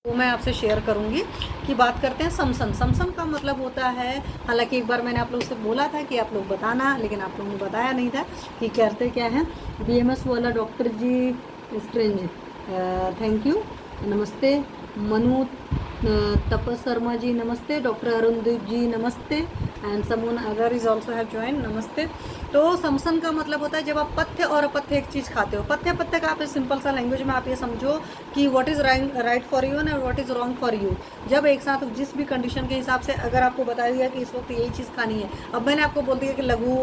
वो मैं आपसे शेयर करूंगी कि बात करते हैं समसन। समसन का मतलब होता है, हालांकि एक बार मैंने आप लोग से बोला था कि आप लोग बताना, लेकिन आप लोगों ने बताया नहीं था कि करते क्या है। बीएमएस वाला डॉक्टर जी स्ट्रेंज, थैंक यू, नमस्ते। मनु तपस शर्मा जी नमस्ते। डॉक्टर अरुणदीप जी नमस्ते। एंड समून अगर इज ऑल्सो हैव ज्वाइन, नमस्ते। तो समसन का मतलब होता है जब आप पथ्य और अपथ्य एक चीज़ खाते हो। पथ्य पथ्य का आप इस सिंपल सा लैंग्वेज में आप ये समझो कि what is right for you and what is wrong for you. जब एक साथ जिस भी कंडीशन के हिसाब से अगर आपको बता दिया कि इस वक्त यही चीज़ खानी है, अब मैंने आपको बोल दिया कि लघु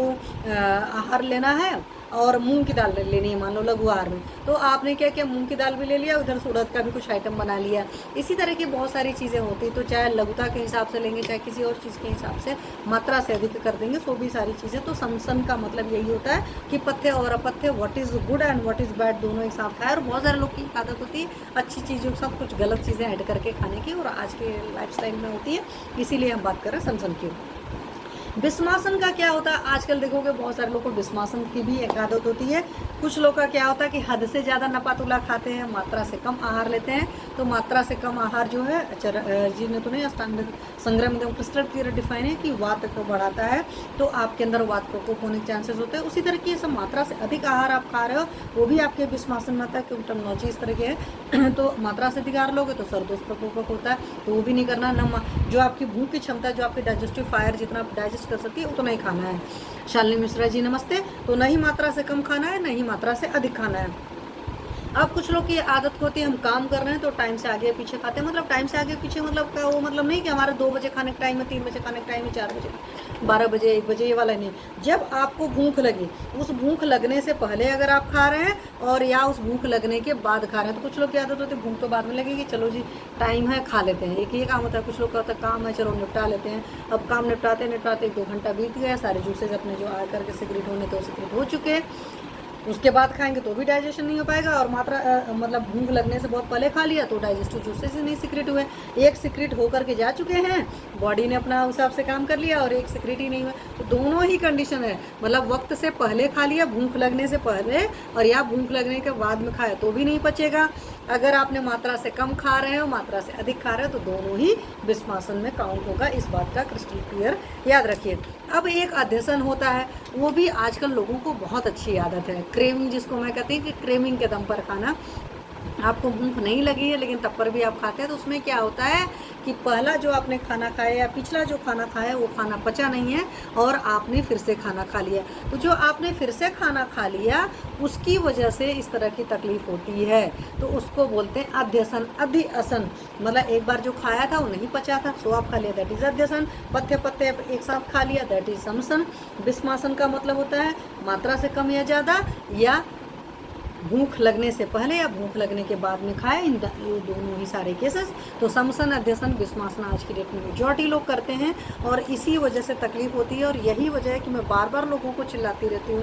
आहार लेना है और मूंग की दाल लेनी है, मान लो लघु आहार में, तो आपने क्या किया, मूंग की दाल भी ले लिया, उधर से उड़द का भी कुछ आइटम बना लिया। इसी तरह की बहुत सारी चीज़ें होती, तो चाहे लघुता के हिसाब से लेंगे, चाहे किसी और चीज़ के हिसाब से मात्रा से अधिक कर देंगे, तो भी सारी चीज़ें। तो समसन का मतलब यही होता है कि पथ्य और अपथ्य, what is good and what is bad, दोनों एक साथ खाए। और बहुत सारे लोग की आदत होती है अच्छी चीज़ों के साथ कुछ गलत चीज़ें ऐड करके खाने की, और आज के लाइफस्टाइल में होती है, इसीलिए हम बात कर रहे हैं समसन की। बिस्मासन का क्या होता है, आजकल देखोगे बहुत सारे लोगों को बिस्मासन की भी एक आदत होती है। कुछ लोग का क्या होता है कि हद से ज़्यादा नपातुला खाते हैं, मात्रा से कम आहार लेते हैं। तो मात्रा से कम आहार जो है, जी ने तो नहीं, अष्टांग संग्रह में क्रिस्टल क्लियर डिफाइन है कि वात को बढ़ाता है, तो आपके अंदर वात प्रकोप होने के चांसेस होते हैं। उसी तरह की सब मात्रा से अधिक आहार आप खा रहे हो, वो भी आपके बिस्मासन में आता है, क्योंकि टर्मिनोलॉजी इस तरह की है। तो मात्रा से अधिक आहार लोगे तो सरदोष प्रकोपक होता है, तो वो भी नहीं करना। न जो आपकी भूख की क्षमता, जो आपकी डाइजेस्टिव फायर जितना डाइजेस्ट कर सकती है उतना ही खाना है। शालिनी मिश्रा जी नमस्ते। तो नहीं मात्रा से कम खाना है, नहीं मात्रा से अधिक खाना है। अब कुछ लोग की आदत होती है, हम काम कर रहे हैं तो टाइम से आगे पीछे खाते हैं। मतलब टाइम से आगे पीछे मतलब का वो मतलब नहीं कि हमारे 2 बजे खाने का टाइम है, 3 बजे खाने का टाइम है, 4 बजे, 12 बजे, 1 बजे, ये वाला नहीं। जब आपको भूख लगी, उस भूख लगने से पहले अगर आप खा रहे हैं, और या उस भूख लगने के बाद खा रहे हैं। तो कुछ लोग की आदत होती है भूख तो बाद में लगेगी, चलो जी टाइम है खा लेते हैं, एक ये काम होता है। कुछ लोग का होता है काम है, चलो निपटा लेते हैं। अब काम निपटाते निपटाते 1-2 घंटा बीत गया, सारे जूसेज अपने जो आ करके सिक्रेट होने तो सिक्रेट हो चुके, उसके बाद खाएंगे तो भी डाइजेशन नहीं हो पाएगा। और मात्रा मतलब भूख लगने से बहुत पहले खा लिया तो डाइजेस्टिव जूसेस नहीं सिक्रेट हुए। एक सिक्रेट होकर के जा चुके हैं, बॉडी ने अपना उस हिसाब से काम कर लिया, और एक सिक्रेट ही नहीं हुआ। तो दोनों ही कंडीशन है, मतलब वक्त से पहले खा लिया, भूख लगने से पहले, और या भूख लगने के बाद में खाया तो भी नहीं पचेगा। अगर आपने मात्रा से कम खा रहे हो, मात्रा से अधिक खा रहे हो, तो दोनों ही बिस्मासन में काउंट होगा। इस बात का क्रिस्टल क्लियर याद रखिए। अब एक अध्यसन होता है, वो भी आजकल लोगों को बहुत अच्छी आदत है, क्रेविंग जिसको मैं कहती हूँ कि क्रेविंग के दम पर खाना। आपको भूख नहीं लगी है लेकिन तब पर भी आप खाते हैं, तो उसमें क्या होता है कि पहला जो आपने खाना खाया या पिछला जो खाना खाया वो खाना पचा नहीं है, और आपने फिर से खाना खा लिया। तो जो आपने फिर से खाना खा लिया, उसकी वजह से इस तरह की तकलीफ होती है, तो उसको बोलते हैं अध्यसन। अधिअसन मतलब एक बार जो खाया था वो नहीं पचा था, सो आप खा लिया, दैट इज अध्यसन। पथ्य पथ्य एक साथ खा लिया, दैट इज समसन। बिस्मासन का मतलब होता है मात्रा से कम या ज़्यादा, या भूख लगने से पहले या भूख लगने के बाद में खाए, इन दोनों ही सारे केसेस। तो समसन, अध्यसन, बिस्मासन आज की डेट में मेजॉरिटी लोग करते हैं, और इसी वजह से तकलीफ होती है। और यही वजह है कि मैं बार बार लोगों को चिल्लाती रहती हूँ